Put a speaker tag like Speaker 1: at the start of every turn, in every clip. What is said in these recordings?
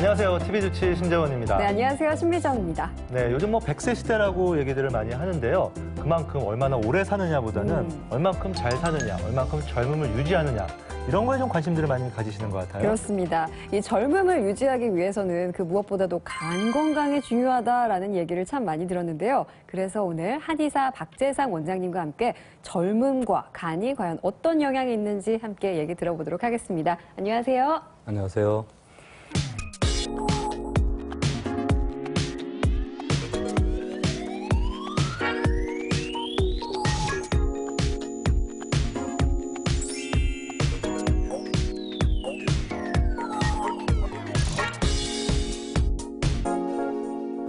Speaker 1: 안녕하세요. TV주치 신재원입니다.
Speaker 2: 네, 안녕하세요. 신미정입니다.
Speaker 1: 네, 요즘 뭐 100세 시대라고 얘기들을 많이 하는데요. 그만큼 얼마나 오래 사느냐보다는 얼만큼 잘 사느냐, 얼만큼 젊음을 유지하느냐, 이런 거에 좀 관심들을 많이 가지시는 것 같아요.
Speaker 2: 그렇습니다. 이 젊음을 유지하기 위해서는 그 무엇보다도 간 건강이 중요하다라는 얘기를 참 많이 들었는데요. 그래서 오늘 한의사 박재상 원장님과 함께 젊음과 간이 과연 어떤 영향이 있는지 함께 얘기 들어보도록 하겠습니다. 안녕하세요.
Speaker 3: 안녕하세요.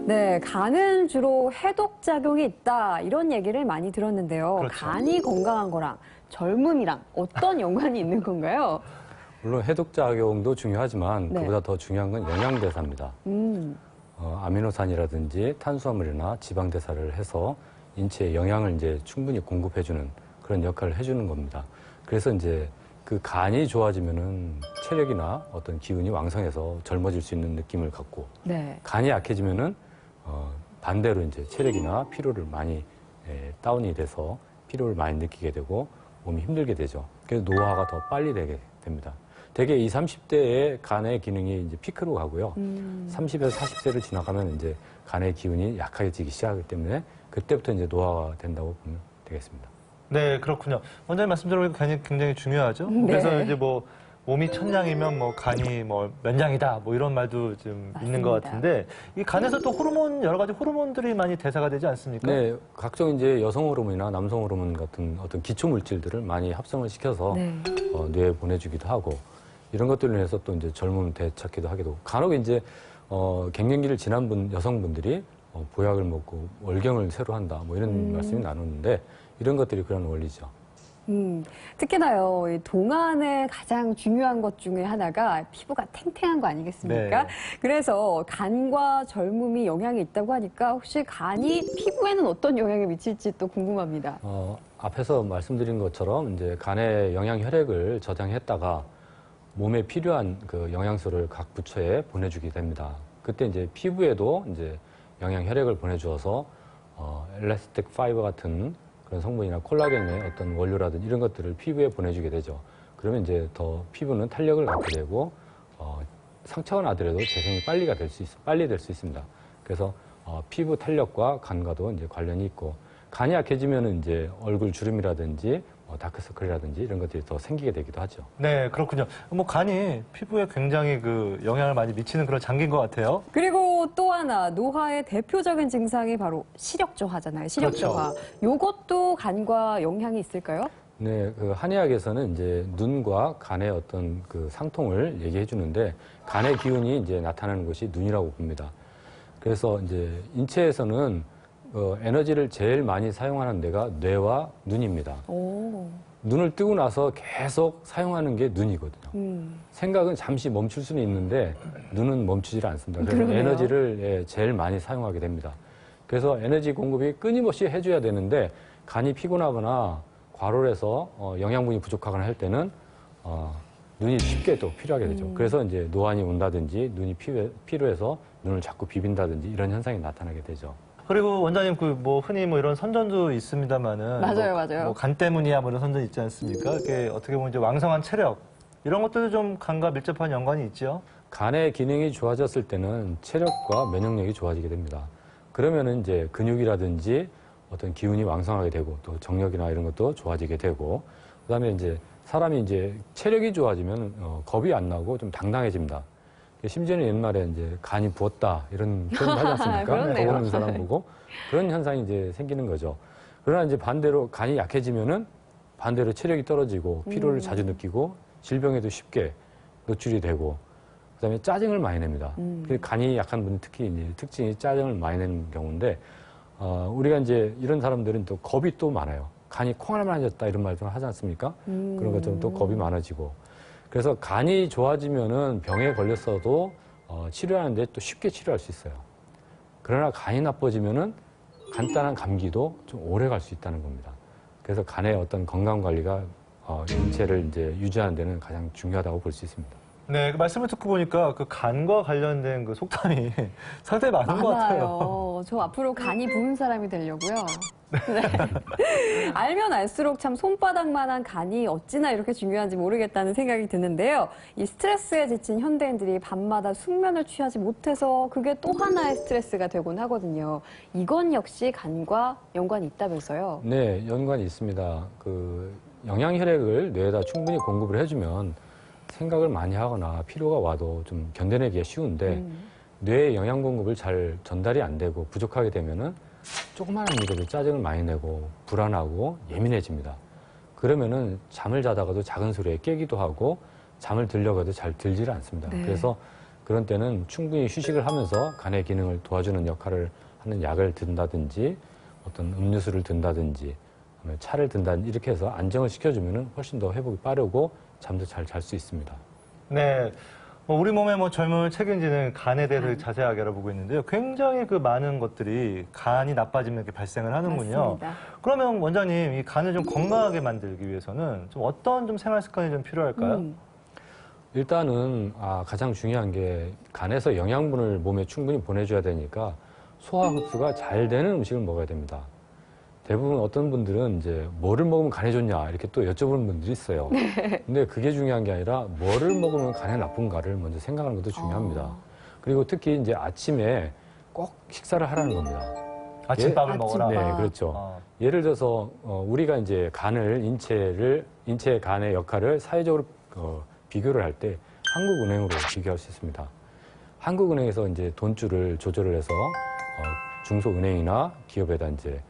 Speaker 2: 네, 간은 주로 해독작용이 있다 이런 얘기를 많이 들었는데요.
Speaker 1: 그렇죠.
Speaker 2: 간이 건강한 거랑 젊음이랑 어떤 연관이 있는 건가요?
Speaker 3: 물론 해독작용도 중요하지만
Speaker 2: 네.
Speaker 3: 그보다 더 중요한 건 영양대사입니다. 아미노산이라든지 탄수화물이나 지방대사를 해서 인체에 영양을 이제 충분히 공급해주는 그런 역할을 해주는 겁니다. 그래서 이제 그 간이 좋아지면은 체력이나 어떤 기운이 왕성해서 젊어질 수 있는 느낌을 갖고
Speaker 2: 네.
Speaker 3: 간이 약해지면은 반대로 이제 체력이나 피로를 많이 다운이 돼서 피로를 많이 느끼게 되고 몸이 힘들게 되죠. 그래서 노화가 더 빨리 되게 됩니다. 대개 20, 30대의 간의 기능이 이제 피크로 가고요. 30에서 40세를 지나가면 이제 간의 기운이 약해지기 시작하기 때문에 그때부터 이제 노화가 된다고 보면 되겠습니다.
Speaker 1: 네, 그렇군요. 원장님 말씀 들어보니까 간이 굉장히 중요하죠.
Speaker 2: 네.
Speaker 1: 그래서 이제 뭐 몸이 천냥이면 뭐 간이 뭐 면장이다 뭐 이런 말도 좀 있는 것
Speaker 2: 맞습니다.
Speaker 1: 같은데 이 간에서 또 호르몬 여러 가지 호르몬들이 많이 대사가 되지 않습니까?
Speaker 3: 네, 각종 이제 여성 호르몬이나 남성 호르몬 같은 어떤 기초 물질들을 많이 합성을 시켜서
Speaker 2: 네.
Speaker 3: 뇌에 보내주기도 하고 이런 것들로 인해서 또 이제 젊음을 되찾기도 하게 되고 간혹 이제 갱년기를 지난 여성분들이 보약을 먹고 월경을 새로 한다 뭐 이런 말씀이 나누는데 이런 것들이 그런 원리죠.
Speaker 2: 특히나요, 이 동안의 가장 중요한 것 중에 하나가 피부가 탱탱한 거 아니겠습니까?
Speaker 1: 네.
Speaker 2: 그래서 간과 젊음이 영향이 있다고 하니까 혹시 간이 피부에는 어떤 영향을 미칠지 또 궁금합니다.
Speaker 3: 앞에서 말씀드린 것처럼 이제 간에 영양 혈액을 저장했다가 몸에 필요한 그 영양소를 각 부처에 보내주게 됩니다. 그때 이제 피부에도 이제 영양 혈액을 보내주어서 엘라스틱 파이버 같은 그런 성분이나 콜라겐의 어떤 원료라든지 이런 것들을 피부에 보내주게 되죠. 그러면 이제 더 피부는 탄력을 갖게 되고 상처가 나더라도 재생이 빨리 될 수 있습니다. 그래서 피부 탄력과 간과도 이제 관련이 있고 간이 약해지면은 이제 얼굴 주름이라든지 다크서클이라든지 이런 것들이 더 생기게 되기도 하죠.
Speaker 1: 네, 그렇군요. 뭐 간이 피부에 굉장히 그 영향을 많이 미치는 그런 장기인 것 같아요.
Speaker 2: 그리고 또 하나, 노화의 대표적인 증상이 바로 시력 저하잖아요. 시력
Speaker 1: 그렇죠.
Speaker 2: 저하. 요것도 간과 영향이 있을까요?
Speaker 3: 네, 그 한의학에서는 이제 눈과 간의 어떤 그 상통을 얘기해 주는데 간의 기운이 이제 나타나는 곳이 눈이라고 봅니다. 그래서 이제 인체에서는 에너지를 제일 많이 사용하는 데가 뇌와 눈입니다.
Speaker 2: 오.
Speaker 3: 눈을 뜨고 나서 계속 사용하는 게 눈이거든요. 생각은 잠시 멈출 수는 있는데 눈은 멈추질 않습니다. 그래서
Speaker 2: 그러네요.
Speaker 3: 에너지를 제일 많이 사용하게 됩니다. 그래서 에너지 공급이 끊임없이 해줘야 되는데 간이 피곤하거나 과로해서 영양분이 부족하거나 할 때는 눈이 쉽게 또 필요하게 되죠. 그래서 이제 노안이 온다든지 눈이 피로해서 눈을 자꾸 비빈다든지 이런 현상이 나타나게 되죠.
Speaker 1: 그리고 원장님 그 뭐 흔히 뭐 이런 선전도 있습니다만은
Speaker 2: 맞아요,
Speaker 1: 뭐,
Speaker 2: 맞아요.
Speaker 1: 뭐 간 때문이야 뭐 이런 선전 있지 않습니까? 그게 어떻게 보면 이제 왕성한 체력 이런 것들도 좀 간과 밀접한 연관이 있죠.
Speaker 3: 간의 기능이 좋아졌을 때는 체력과 면역력이 좋아지게 됩니다. 그러면은 이제 근육이라든지 어떤 기운이 왕성하게 되고 또 정력이나 이런 것도 좋아지게 되고 그다음에 이제 사람이 이제 체력이 좋아지면 겁이 안 나고 좀 당당해집니다. 심지어는 옛말에 이제 간이 부었다 이런 표현 하지 않습니까?
Speaker 2: 그렇네요.
Speaker 3: 겁없는 사람 보고 그런 현상이 이제 생기는 거죠. 그러나 이제 반대로 간이 약해지면은 반대로 체력이 떨어지고 피로를 자주 느끼고 질병에도 쉽게 노출이 되고 그다음에 짜증을 많이 냅니다. 간이 약한 분 특히 이제 특징이 짜증을 많이 내는 경우인데 우리가 이제 이런 사람들은 또 겁이 또 많아요. 간이 콩 하나만 해졌다 이런 말도 하지 않습니까? 그런 것처럼 또 겁이 많아지고 그래서 간이 좋아지면은 병에 걸렸어도 치료하는데 또 쉽게 치료할 수 있어요. 그러나 간이 나빠지면은 간단한 감기도 좀 오래 갈 수 있다는 겁니다. 그래서 간의 어떤 건강 관리가 인체를 이제 유지하는 데는 가장 중요하다고 볼 수 있습니다.
Speaker 1: 네, 그 말씀을 듣고 보니까 그 간과 관련된 그 속담이 상당히 많은 것 같아요.
Speaker 2: 많아요. 저 앞으로 간이 부은 사람이 되려고요. 네. 알면 알수록 참 손바닥만한 간이 어찌나 이렇게 중요한지 모르겠다는 생각이 드는데요. 이 스트레스에 지친 현대인들이 밤마다 숙면을 취하지 못해서 그게 또 하나의 스트레스가 되곤 하거든요. 이건 역시 간과 연관이 있다면서요?
Speaker 3: 네, 연관이 있습니다. 그 영양 혈액을 뇌에다 충분히 공급을 해주면 생각을 많이 하거나 피로가 와도 좀 견뎌내기가 쉬운데 뇌에 영양 공급을 잘 전달이 안 되고 부족하게 되면은 조그마한 일에도 짜증을 많이 내고 불안하고 예민해집니다. 그러면은 잠을 자다가도 작은 소리에 깨기도 하고 잠을 들려고 해도 잘 들지를 않습니다.
Speaker 2: 네.
Speaker 3: 그래서 그런 때는 충분히 휴식을 하면서 간의 기능을 도와주는 역할을 하는 약을 든다든지 어떤 음료수를 든다든지 차를 든다든지 이렇게 해서 안정을 시켜주면은 훨씬 더 회복이 빠르고 잠도 잘 잘 수 있습니다.
Speaker 1: 네. 우리 몸의 젊음을 책임지는 간에 대해서 자세하게 알아보고 있는데요. 굉장히 그 많은 것들이 간이 나빠지면 이렇게 발생을 하는군요.
Speaker 2: 맞습니다.
Speaker 1: 그러면 원장님, 이 간을 좀 건강하게 만들기 위해서는 좀 어떤 좀 생활 습관이 좀 필요할까요?
Speaker 3: 일단은 가장 중요한 게 간에서 영양분을 몸에 충분히 보내줘야 되니까 소화 흡수가 잘 되는 음식을 먹어야 됩니다. 대부분 어떤 분들은 이제 뭐를 먹으면 간에 좋냐 이렇게 또 여쭤보는 분들이 있어요. 근데 그게 중요한 게 아니라 뭐를 먹으면 간에 나쁜가를 먼저 생각하는 것도 중요합니다. 그리고 특히 이제 아침에 꼭 식사를 하라는 겁니다.
Speaker 1: 아침밥을 먹어라.
Speaker 3: 네, 그렇죠. 예를 들어서 우리가 이제 간을 인체 간의 역할을 사회적으로 비교를 할 때 한국은행으로 비교할 수 있습니다. 한국은행에서 이제 돈줄을 조절을 해서 중소은행이나 기업에다 이제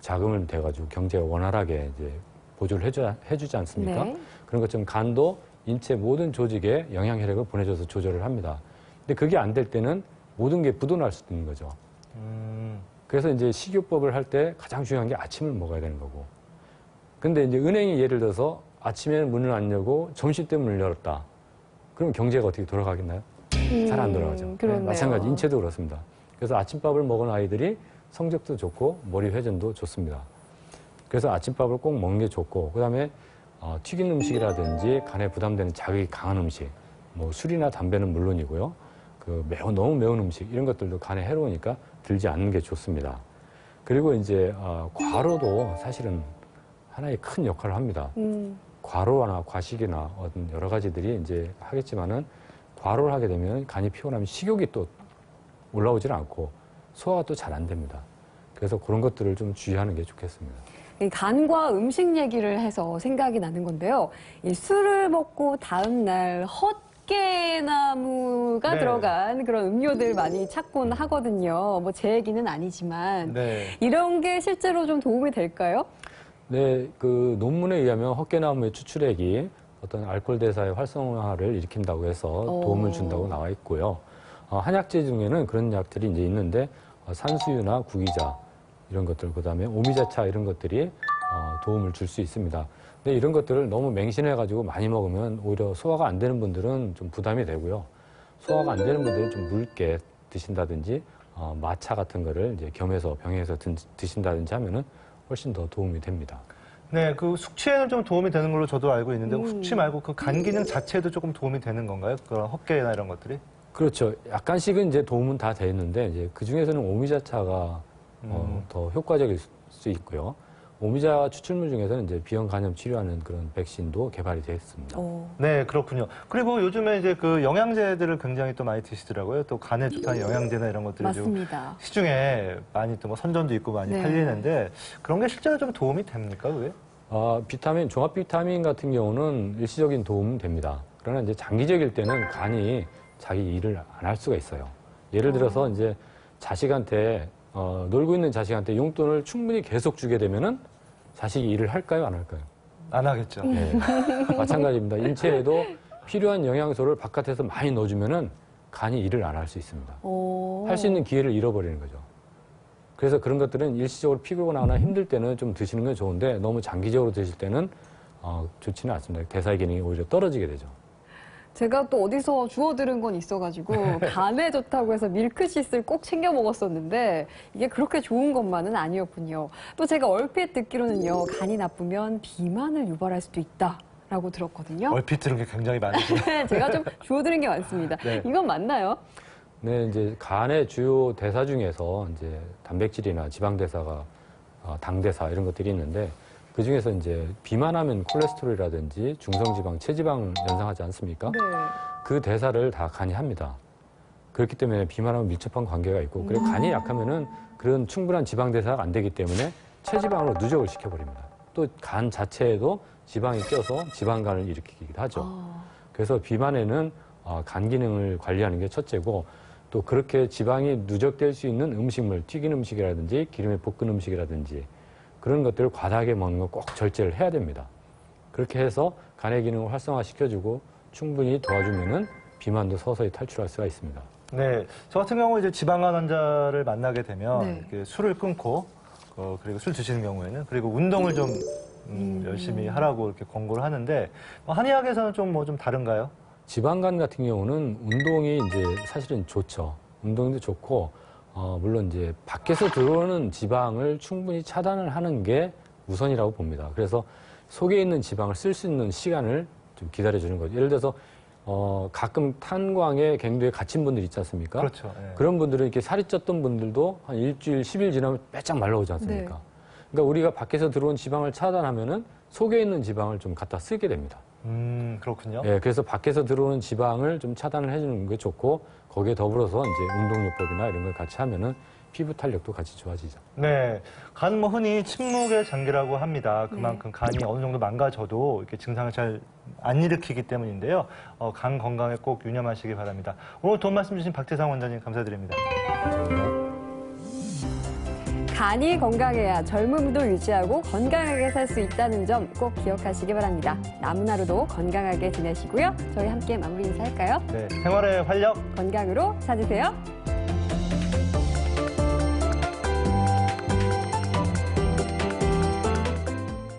Speaker 3: 자금을 대가지고 경제가 원활하게 이제 보조를 해주지 않습니까?
Speaker 2: 네.
Speaker 3: 그런 것처럼 간도 인체 모든 조직에 영양 혈액을 보내줘서 조절을 합니다. 근데 그게 안 될 때는 모든 게 부도날 수도 있는 거죠. 그래서 이제 식이요법을 할 때 가장 중요한 게 아침을 먹어야 되는 거고. 근데 이제 은행이 예를 들어서 아침에는 문을 안 열고 점심 때 문을 열었다. 그럼 경제가 어떻게 돌아가겠나요? 잘 안 돌아가죠.
Speaker 2: 그렇네요.
Speaker 3: 마찬가지 인체도 그렇습니다. 그래서 아침밥을 먹은 아이들이 성적도 좋고 머리 회전도 좋습니다. 그래서 아침밥을 꼭 먹는 게 좋고 그다음에 튀긴 음식이라든지 간에 부담되는 자극이 강한 음식, 뭐 술이나 담배는 물론이고요. 그 너무 매운 음식 이런 것들도 간에 해로우니까 들지 않는 게 좋습니다. 그리고 이제 과로도 사실은 하나의 큰 역할을 합니다. 과로나 과식이나 어떤 여러 가지들이 이제 하겠지만은 과로를 하게 되면 간이 피곤하면 식욕이 또 올라오질 않고 소화가 또 잘 안 됩니다. 그래서 그런 것들을 좀 주의하는 게 좋겠습니다.
Speaker 2: 이 간과 음식 얘기를 해서 생각이 나는 건데요. 이 술을 먹고 다음 날 헛개나무가
Speaker 1: 네.
Speaker 2: 들어간 그런 음료들 많이 찾곤 하거든요. 뭐 제 얘기는 아니지만
Speaker 1: 네.
Speaker 2: 이런 게 실제로 좀 도움이 될까요?
Speaker 3: 네, 그 논문에 의하면 헛개나무의 추출액이 어떤 알코올 대사의 활성화를 일으킨다고 해서 도움을 준다고 나와 있고요. 한약재 중에는 그런 약들이 이제 있는데 산수유나 구기자 이런 것들, 그다음에 오미자차 이런 것들이 도움을 줄 수 있습니다. 근데 이런 것들을 너무 맹신해가지고 많이 먹으면 오히려 소화가 안 되는 분들은 좀 부담이 되고요. 소화가 안 되는 분들은 좀 묽게 드신다든지 마차 같은 거를 이제 겸해서 병행해서 드신다든지 하면은 훨씬 더 도움이 됩니다.
Speaker 1: 네, 그 숙취에는 좀 도움이 되는 걸로 저도 알고 있는데 숙취 말고 그 간 기능 자체도 조금 도움이 되는 건가요? 그런 헛개나 이런 것들이?
Speaker 3: 그렇죠. 약간씩은 이제 도움은 다 돼 있는데 이제 그 중에서는 오미자차가 더 효과적일 수 있고요. 오미자 추출물 중에서는 이제 비형 간염 치료하는 그런 백신도 개발이 되어 있습니다.
Speaker 1: 네, 그렇군요. 그리고 요즘에 이제 그 영양제들을 굉장히 또 많이 드시더라고요. 또 간에 좋다는 영양제나 이런 것들이 좀
Speaker 2: 맞습니다.
Speaker 1: 시중에 많이 또 뭐 선전도 있고 많이
Speaker 2: 네.
Speaker 1: 팔리는데 그런 게 실제로 좀 도움이 됩니까, 그게?
Speaker 3: 종합 비타민 같은 경우는 일시적인 도움은 됩니다. 그러나 이제 장기적일 때는 간이 자기 일을 안 할 수가 있어요. 예를 들어서 이제 자식한테 놀고 있는 자식한테 용돈을 충분히 계속 주게 되면은 자식이 일을 할까요, 안 할까요?
Speaker 1: 안 하겠죠.
Speaker 3: 네. 마찬가지입니다. 인체에도 필요한 영양소를 바깥에서 많이 넣어주면은 간이 일을 안 할 수 있습니다. 할 수 있는 기회를 잃어버리는 거죠. 그래서 그런 것들은 일시적으로 피곤하거나 힘들 때는 좀 드시는 건 좋은데 너무 장기적으로 드실 때는 좋지는 않습니다. 대사의 기능이 오히려 떨어지게 되죠.
Speaker 2: 제가 또 어디서 주워 들은 건 있어가지고 간에 좋다고 해서 밀크시스를 꼭 챙겨 먹었었는데 이게 그렇게 좋은 것만은 아니었군요. 또 제가 얼핏 듣기로는요, 간이 나쁘면 비만을 유발할 수도 있다. 라고 들었거든요.
Speaker 1: 얼핏 들은 게 굉장히 많으시네요.
Speaker 2: 제가 좀 주워들은 게 많습니다.
Speaker 1: 네.
Speaker 2: 이건 맞나요?
Speaker 3: 네, 이제 간의 주요 대사 중에서 이제 단백질이나 지방 대사가 당 대사 이런 것들이 있는데 그 중에서 이제 비만하면 콜레스테롤이라든지 중성지방, 체지방 연상하지 않습니까?
Speaker 2: 네.
Speaker 3: 그 대사를 다 간이 합니다. 그렇기 때문에 비만하면 밀접한 관계가 있고, 그리고 간이 약하면은 그런 충분한 지방 대사가 안 되기 때문에 체지방으로 누적을 시켜버립니다. 또 간 자체에도 지방이 껴서 지방간을 일으키기도 하죠. 그래서 비만에는 간 기능을 관리하는 게 첫째고, 또 그렇게 지방이 누적될 수 있는 음식물, 튀긴 음식이라든지 기름에 볶은 음식이라든지 그런 것들을 과다하게 먹는 거 꼭 절제를 해야 됩니다. 그렇게 해서 간의 기능을 활성화시켜주고 충분히 도와주면은 비만도 서서히 탈출할 수가 있습니다.
Speaker 1: 네, 저 같은 경우 이제 지방간 환자를 만나게 되면
Speaker 2: 네.
Speaker 1: 이렇게 술을 끊고 그리고 술 드시는 경우에는 그리고 운동을 좀 열심히 하라고 이렇게 권고를 하는데 한의학에서는 좀 뭐 좀 다른가요?
Speaker 3: 지방간 같은 경우는 운동이 이제 사실은 좋죠. 운동도 좋고, 물론 이제 밖에서 들어오는 지방을 충분히 차단을 하는 게 우선이라고 봅니다. 그래서 속에 있는 지방을 쓸 수 있는 시간을 좀 기다려주는 거죠. 예를 들어서, 가끔 탄광에 갱도에 갇힌 분들 있지 않습니까?
Speaker 1: 그렇죠. 네.
Speaker 3: 그런 분들은 이렇게 살이 쪘던 분들도 한 일주일, 10일 지나면 빼짝 말라오지 않습니까?
Speaker 2: 네.
Speaker 3: 그러니까 우리가 밖에서 들어온 지방을 차단하면은 속에 있는 지방을 좀 갖다 쓰게 됩니다.
Speaker 1: 그렇군요.
Speaker 3: 예, 그래서 밖에서 들어오는 지방을 좀 차단을 해주는 게 좋고, 거기에 더불어서 이제 운동요법이나 이런 걸 같이 하면은 피부 탄력도 같이 좋아지죠.
Speaker 1: 네, 간은 뭐 흔히 침묵의 장기라고 합니다. 그만큼 간이 어느 정도 망가져도 이렇게 증상을 잘 안 일으키기 때문인데요. 간 건강에 꼭 유념하시기 바랍니다. 오늘 도움 말씀 주신 박재상 원장님 감사드립니다.
Speaker 2: 간이 건강해야 젊음도 유지하고 건강하게 살 수 있다는 점 꼭 기억하시기 바랍니다. 남은 하루도 건강하게 지내시고요. 저희 함께 마무리 인사할까요?
Speaker 1: 네, 생활의 활력
Speaker 2: 건강으로 찾으세요.